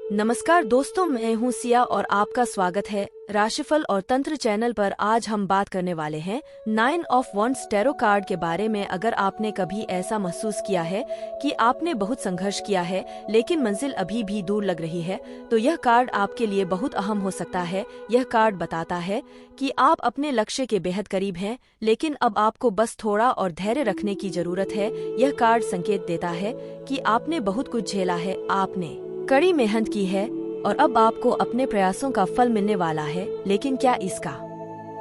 नमस्कार दोस्तों, मैं हूँ सिया और आपका स्वागत है राशिफल और तंत्र चैनल पर। आज हम बात करने वाले हैं 9 ऑफ वॉन्ड्स टैरो कार्ड के बारे में। अगर आपने कभी ऐसा महसूस किया है कि आपने बहुत संघर्ष किया है लेकिन मंजिल अभी भी दूर लग रही है, तो यह कार्ड आपके लिए बहुत अहम हो सकता है। यह कार्ड बताता है कि आप अपने लक्ष्य के बेहद करीब हैं, लेकिन अब आपको बस थोड़ा और धैर्य रखने की जरूरत है। यह कार्ड संकेत देता है कि आपने बहुत कुछ झेला है, आपने कड़ी मेहनत की है और अब आपको अपने प्रयासों का फल मिलने वाला है। लेकिन क्या इसका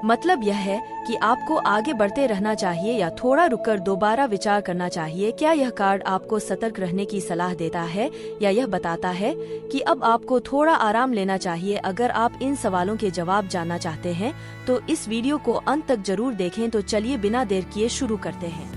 मतलब यह है कि आपको आगे बढ़ते रहना चाहिए या थोड़ा रुककर दोबारा विचार करना चाहिए? क्या यह कार्ड आपको सतर्क रहने की सलाह देता है या यह बताता है कि अब आपको थोड़ा आराम लेना चाहिए? अगर आप इन सवालों के जवाब जानना चाहते हैं तो इस वीडियो को अंत तक जरूर देखें। तो चलिए बिना देर किए शुरू करते हैं।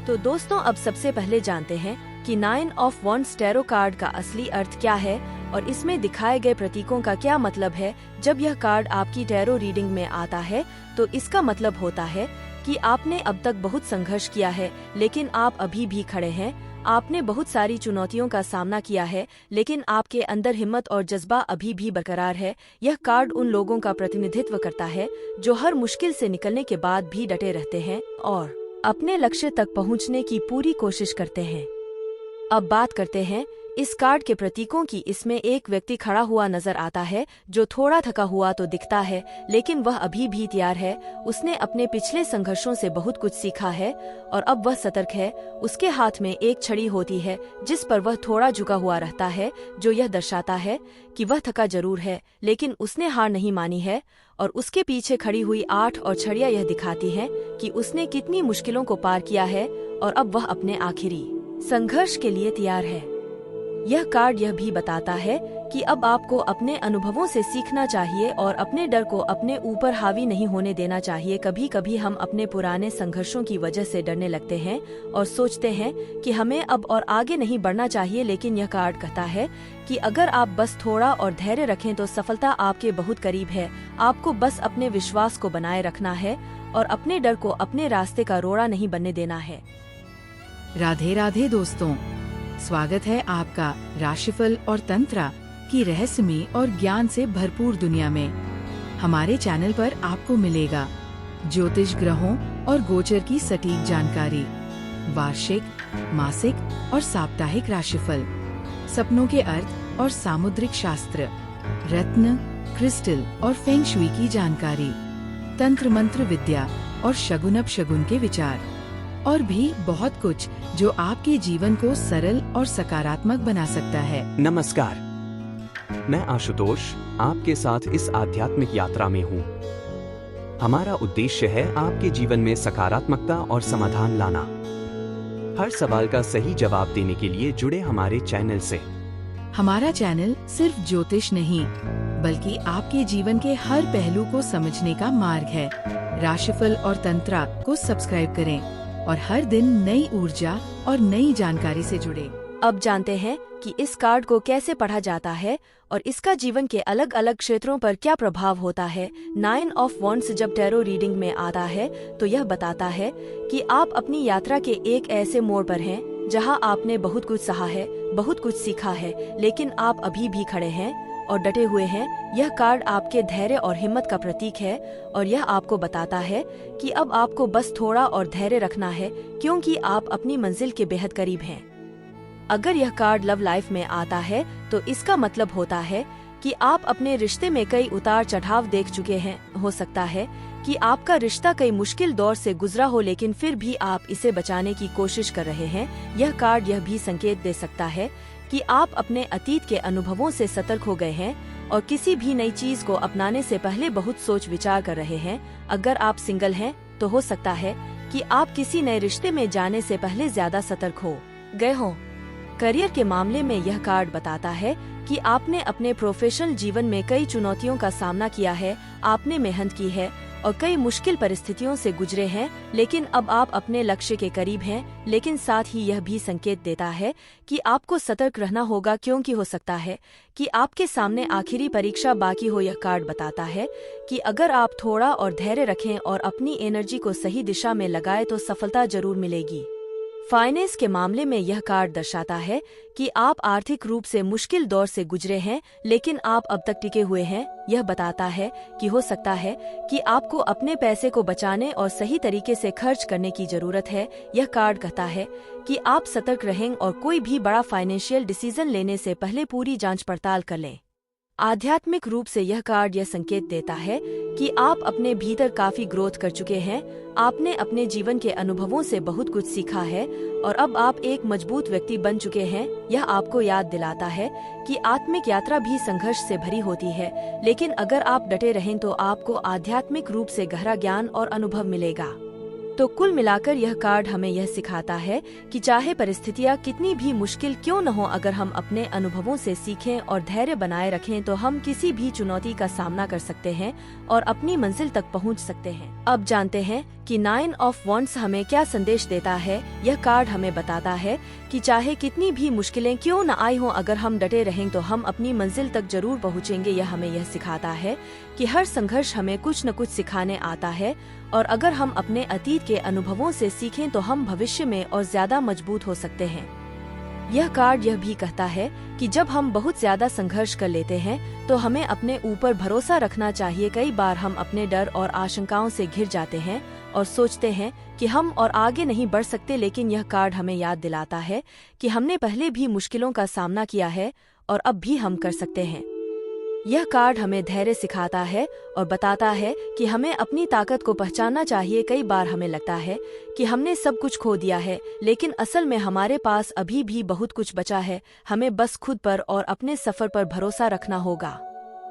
तो दोस्तों, अब सबसे पहले जानते हैं कि 9 ऑफ वॉन्ड्स टैरो कार्ड का असली अर्थ क्या है और इसमें दिखाए गए प्रतीकों का क्या मतलब है। जब यह कार्ड आपकी टैरो रीडिंग में आता है तो इसका मतलब होता है कि आपने अब तक बहुत संघर्ष किया है लेकिन आप अभी भी खड़े हैं। आपने बहुत सारी चुनौतियों का सामना किया है लेकिन आपके अंदर हिम्मत और जज्बा अभी भी बरकरार है। यह कार्ड उन लोगों का प्रतिनिधित्व करता है जो हर मुश्किल से निकलने के बाद भी डटे रहते हैं और अपने लक्ष्य तक पहुंचने की पूरी कोशिश करते हैं। अब बात करते हैं इस कार्ड के प्रतीकों की। इसमें एक व्यक्ति खड़ा हुआ नजर आता है जो थोड़ा थका हुआ तो दिखता है, लेकिन वह अभी भी तैयार है। उसने अपने पिछले संघर्षों से बहुत कुछ सीखा है और अब वह सतर्क है। उसके हाथ में एक छड़ी होती है जिस पर वह थोड़ा झुका हुआ रहता है, जो यह दर्शाता है कि वह थका जरूर है लेकिन उसने हार नहीं मानी है। और उसके पीछे खड़ी हुई 8 और छड़ियां यह दिखाती हैं कि उसने कितनी मुश्किलों को पार किया है और अब वह अपने आखिरी संघर्ष के लिए तैयार है। यह कार्ड यह भी बताता है कि अब आपको अपने अनुभवों से सीखना चाहिए और अपने डर को अपने ऊपर हावी नहीं होने देना चाहिए। कभी कभी हम अपने पुराने संघर्षों की वजह से डरने लगते हैं और सोचते हैं कि हमें अब और आगे नहीं बढ़ना चाहिए, लेकिन यह कार्ड कहता है कि अगर आप बस थोड़ा और धैर्य रखें तो सफलता आपके बहुत करीब है। आपको बस अपने विश्वास को बनाए रखना है और अपने डर को अपने रास्ते का रोड़ा नहीं बनने देना है। राधे राधे दोस्तों, स्वागत है आपका राशिफल और तंत्र की रहस्यमयी और ज्ञान से भरपूर दुनिया में। हमारे चैनल पर आपको मिलेगा ज्योतिष, ग्रहों और गोचर की सटीक जानकारी, वार्षिक, मासिक और साप्ताहिक राशिफल, सपनों के अर्थ और सामुद्रिक शास्त्र, रत्न, क्रिस्टल और फेंग शुई की जानकारी, तंत्र मंत्र विद्या और शगुन अपशगुन के विचार और भी बहुत कुछ जो आपके जीवन को सरल और सकारात्मक बना सकता है। नमस्कार, मैं आशुतोष आपके साथ इस आध्यात्मिक यात्रा में हूँ। हमारा उद्देश्य है आपके जीवन में सकारात्मकता और समाधान लाना। हर सवाल का सही जवाब देने के लिए जुड़े हमारे चैनल से। हमारा चैनल सिर्फ ज्योतिष नहीं बल्कि आपके जीवन के हर पहलू को समझने का मार्ग है। राशिफल और तंत्र को सब्सक्राइब करें और हर दिन नई ऊर्जा और नई जानकारी से जुड़े। अब जानते हैं कि इस कार्ड को कैसे पढ़ा जाता है और इसका जीवन के अलग अलग क्षेत्रों पर क्या प्रभाव होता है। 9 ऑफ वॉन्ड्स जब टैरो रीडिंग में आता है तो यह बताता है कि आप अपनी यात्रा के एक ऐसे मोड़ पर हैं जहां आपने बहुत कुछ सहा है, बहुत कुछ सीखा है, लेकिन आप अभी भी खड़े हैं और डटे हुए हैं। यह कार्ड आपके धैर्य और हिम्मत का प्रतीक है और यह आपको बताता है कि अब आपको बस थोड़ा और धैर्य रखना है, क्योंकि आप अपनी मंजिल के बेहद करीब हैं। अगर यह कार्ड लव लाइफ में आता है तो इसका मतलब होता है कि आप अपने रिश्ते में कई उतार चढ़ाव देख चुके हैं। हो सकता है कि आपका रिश्ता कई मुश्किल दौर से गुजरा हो, लेकिन फिर भी आप इसे बचाने की कोशिश कर रहे हैं। यह कार्ड यह भी संकेत दे सकता है कि आप अपने अतीत के अनुभवों से सतर्क हो गए हैं और किसी भी नई चीज को अपनाने से पहले बहुत सोच विचार कर रहे हैं। अगर आप सिंगल हैं तो हो सकता है कि आप किसी नए रिश्ते में जाने से पहले ज्यादा सतर्क हो गए हों। करियर के मामले में यह कार्ड बताता है कि आपने अपने प्रोफेशनल जीवन में कई चुनौतियों का सामना किया है, आपने मेहनत की है और कई मुश्किल परिस्थितियों से गुजरे हैं, लेकिन अब आप अपने लक्ष्य के करीब हैं। लेकिन साथ ही यह भी संकेत देता है कि आपको सतर्क रहना होगा, क्योंकि हो सकता है कि आपके सामने आखिरी परीक्षा बाकी हो। यह कार्ड बताता है कि अगर आप थोड़ा और धैर्य रखें और अपनी एनर्जी को सही दिशा में लगाएं तो सफलता जरूर मिलेगी। फाइनेंस के मामले में यह कार्ड दर्शाता है कि आप आर्थिक रूप से मुश्किल दौर से गुजरे हैं, लेकिन आप अब तक टिके हुए हैं। यह बताता है कि हो सकता है कि आपको अपने पैसे को बचाने और सही तरीके से खर्च करने की जरूरत है। यह कार्ड कहता है कि आप सतर्क रहें और कोई भी बड़ा फाइनेंशियल डिसीजन लेने से पहले पूरी जांच पड़ताल कर लें। आध्यात्मिक रूप से यह कार्ड यह संकेत देता है कि आप अपने भीतर काफी ग्रोथ कर चुके हैं। आपने अपने जीवन के अनुभवों से बहुत कुछ सीखा है और अब आप एक मजबूत व्यक्ति बन चुके हैं। यह आपको याद दिलाता है कि आत्मिक यात्रा भी संघर्ष से भरी होती है, लेकिन अगर आप डटे रहें तो आपको आध्यात्मिक रूप से गहरा ज्ञान और अनुभव मिलेगा। तो कुल मिलाकर यह कार्ड हमें यह सिखाता है कि चाहे परिस्थितियां कितनी भी मुश्किल क्यों न हो, अगर हम अपने अनुभवों से सीखें और धैर्य बनाए रखें तो हम किसी भी चुनौती का सामना कर सकते हैं और अपनी मंजिल तक पहुंच सकते हैं। अब जानते हैं कि 9 ऑफ वॉन्ड्स हमें क्या संदेश देता है। यह कार्ड हमें बताता है कि चाहे कितनी भी मुश्किलें क्यों न आई हों, अगर हम डटे रहें तो हम अपनी मंजिल तक जरूर पहुंचेंगे। यह हमें यह सिखाता है कि हर संघर्ष हमें कुछ न कुछ सिखाने आता है और अगर हम अपने अतीत के अनुभवों से सीखें तो हम भविष्य में और ज्यादा मजबूत हो सकते हैं। यह कार्ड यह भी कहता है कि जब हम बहुत ज्यादा संघर्ष कर लेते हैं तो हमें अपने ऊपर भरोसा रखना चाहिए। कई बार हम अपने डर और आशंकाओं से घिर जाते हैं और सोचते हैं कि हम और आगे नहीं बढ़ सकते, लेकिन यह कार्ड हमें याद दिलाता है कि हमने पहले भी मुश्किलों का सामना किया है और अब भी हम कर सकते हैं। यह कार्ड हमें धैर्य सिखाता है और बताता है कि हमें अपनी ताकत को पहचानना चाहिए। कई बार हमें लगता है कि हमने सब कुछ खो दिया है, लेकिन असल में हमारे पास अभी भी बहुत कुछ बचा है। हमें बस खुद पर और अपने सफर पर भरोसा रखना होगा।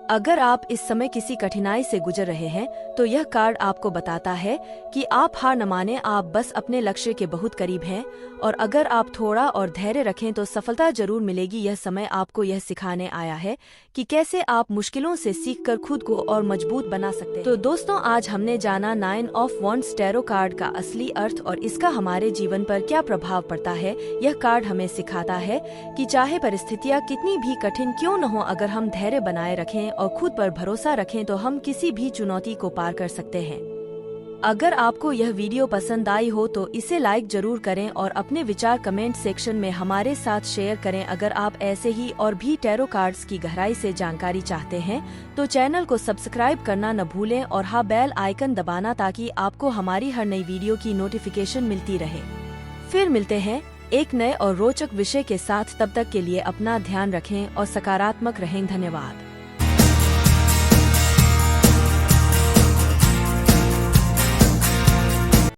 अगर आप इस समय किसी कठिनाई से गुजर रहे हैं तो यह कार्ड आपको बताता है कि आप हार न माने, आप बस अपने लक्ष्य के बहुत करीब हैं और अगर आप थोड़ा और धैर्य रखें तो सफलता जरूर मिलेगी। यह समय आपको यह सिखाने आया है कि कैसे आप मुश्किलों से सीखकर खुद को और मजबूत बना सकते हैं। तो दोस्तों, आज हमने जाना 9 ऑफ वॉन्ड्स टैरो कार्ड का असली अर्थ और इसका हमारे जीवन पर क्या प्रभाव पड़ता है। यह कार्ड हमें सिखाता है कि चाहे परिस्थितियाँ कितनी भी कठिन क्यों न हो, अगर हम धैर्य बनाए रखें और खुद पर भरोसा रखें तो हम किसी भी चुनौती को पार कर सकते हैं। अगर आपको यह वीडियो पसंद आई हो तो इसे लाइक जरूर करें और अपने विचार कमेंट सेक्शन में हमारे साथ शेयर करें। अगर आप ऐसे ही और भी टैरो कार्ड्स की गहराई से जानकारी चाहते हैं तो चैनल को सब्सक्राइब करना न भूलें और हाँ, बेल आइकन दबाना ताकि आपको हमारी हर नई वीडियो की नोटिफिकेशन मिलती रहे। फिर मिलते हैं एक नए और रोचक विषय के साथ। तब तक के लिए अपना ध्यान रखें और सकारात्मक रहें। धन्यवाद।